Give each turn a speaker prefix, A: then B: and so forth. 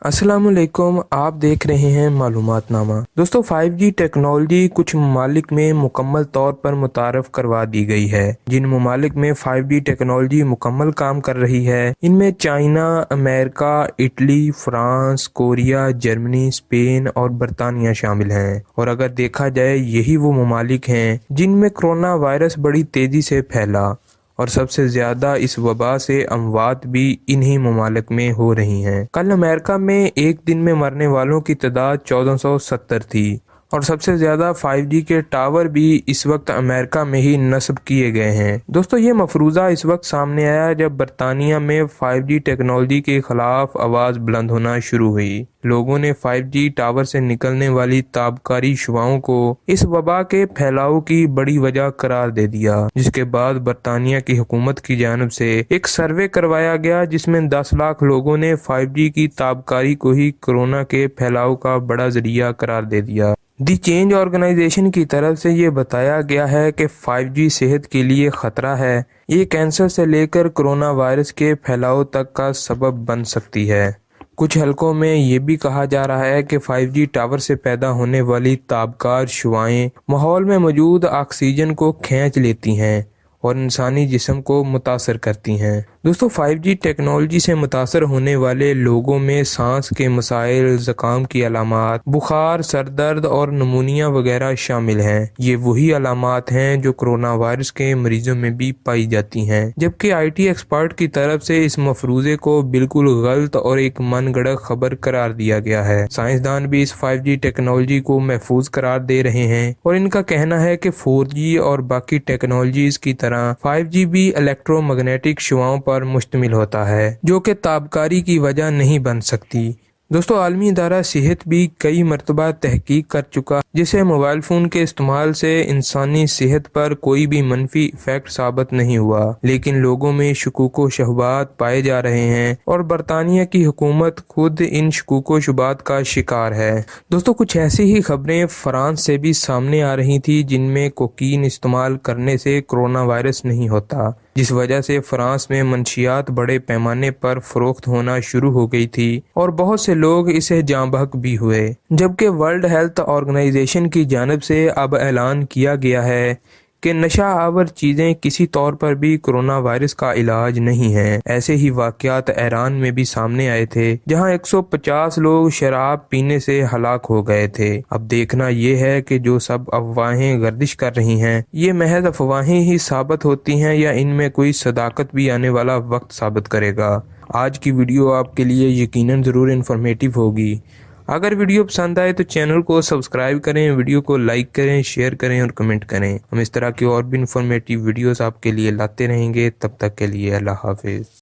A: अस्सलाम वालेकुम, आप देख रहे हैं मालूमात नामा। दोस्तों 5G टेक्नोलॉजी कुछ ममालिक में मुकम्मल तौर पर मुतारफ़ करवा दी गई है। जिन ममालिक में 5G टेक्नोलॉजी मुकम्मल काम कर रही है इनमें China, America, Italy, France, Korea, Germany, Spain और बरतानिया शामिल हैं। और अगर देखा जाए यही वो ममालिक हैं जिनमें कोरोना वायरस बड़ी तेज़ी से फैला और सबसे ज्यादा इस वबा से अमवात भी इन्हीं ममालिक में हो रही हैं। कल अमेरिका में एक दिन में मरने वालों की तादाद 1470 थी और सबसे ज्यादा 5G के टावर भी इस वक्त अमेरिका में ही नस्ब किए गए हैं। दोस्तों ये मफरूज़ा इस वक्त सामने आया जब बरतानिया में 5G टेक्नोलॉजी के खिलाफ आवाज़ बुलंद होना शुरू हुई। लोगों ने 5G टावर से निकलने वाली ताबकारी शुआओं को इस वबा के फैलाव की बड़ी वजह करार दे दिया, जिसके बाद बरतानिया की हुकूमत की जानिब से एक सर्वे करवाया गया जिसमें 10 लाख लोगों ने 5G की ताबकारी को ही कोरोना के फैलाव का बड़ा जरिया करार दे दिया। दी चेंज ऑर्गेनाइजेशन की तरफ से ये बताया गया है कि 5G सेहत के लिए खतरा है। ये कैंसर से लेकर कोरोना वायरस के फैलाव तक का सबब बन सकती है। कुछ हलकों में ये भी कहा जा रहा है कि 5G टावर से पैदा होने वाली ताबकार शुआएं माहौल में मौजूद ऑक्सीजन को खींच लेती हैं और इंसानी जिस्म को मुतासर करती हैं। दोस्तों 5G टेक्नोलॉजी से मुतासर होने वाले लोगों में सांस के मसाइल, ज़ुकाम की अलामात, बुखार, सर दर्द और नमूनिया वगैरह शामिल हैं। ये वही अलामात हैं जो कोरोना वायरस के मरीजों में भी पाई जाती हैं, जबकि IT एक्सपर्ट की तरफ से इस मफरूज़े को बिल्कुल गलत और एक मनगढ़ंत खबर करार दिया गया है। साइंसदान भी इस 5G टेक्नोलॉजी को महफूज करार दे रहे हैं और इनका कहना है कि 4G और बाकी टेक्नोलॉजीज की तरह 5G भी इलेक्ट्रोमैग्नेटिक शुआओं पर मुश्तमिल होता है जो कि ताबकारी की वजह नहीं बन सकती। दोस्तों आलमी इदारा सेहत भी कई मरतबा तहकीक कर चुका जिसे मोबाइल फ़ोन के इस्तेमाल से इंसानी सेहत पर कोई भी मनफी इफेक्ट साबित नहीं हुआ, लेकिन लोगों में शकूको शुबात पाए जा रहे हैं और बरतानिया की हुकूमत खुद इन शकूको शुबात का शिकार है। दोस्तों कुछ ऐसी ही खबरें फ्रांस से भी सामने आ रही थी जिनमें कोकीन इस्तेमाल करने से कोरोना वायरस नहीं होता, जिस वजह से फ्रांस में मंशियात बड़े पैमाने पर फरोख्त होना शुरू हो गई थी और बहुत से लोग इसे जाँ बहक भी हुए। जबकि वर्ल्ड हेल्थ ऑर्गेनाइजेशन की जानिब से अब ऐलान किया गया है कि नशा आवर चीज़ें किसी तौर पर भी कोरोना वायरस का इलाज नहीं है। ऐसे ही वाक़यात ईरान में भी सामने आए थे जहां 150 लोग शराब पीने से हलाक हो गए थे। अब देखना ये है कि जो सब अफवाहें गर्दिश कर रही हैं ये महज अफवाहें ही साबित होती हैं या इनमें कोई सदाकत भी आने वाला वक्त साबित करेगा। आज की वीडियो आपके लिए यकीनन ज़रूर इन्फॉर्मेटिव होगी। अगर वीडियो पसंद आए तो चैनल को सब्सक्राइब करें, वीडियो को लाइक करें, शेयर करें और कमेंट करें। हम इस तरह की और भी इन्फॉर्मेटिव वीडियोस आपके लिए लाते रहेंगे। तब तक के लिए अल्लाह हाफिज़।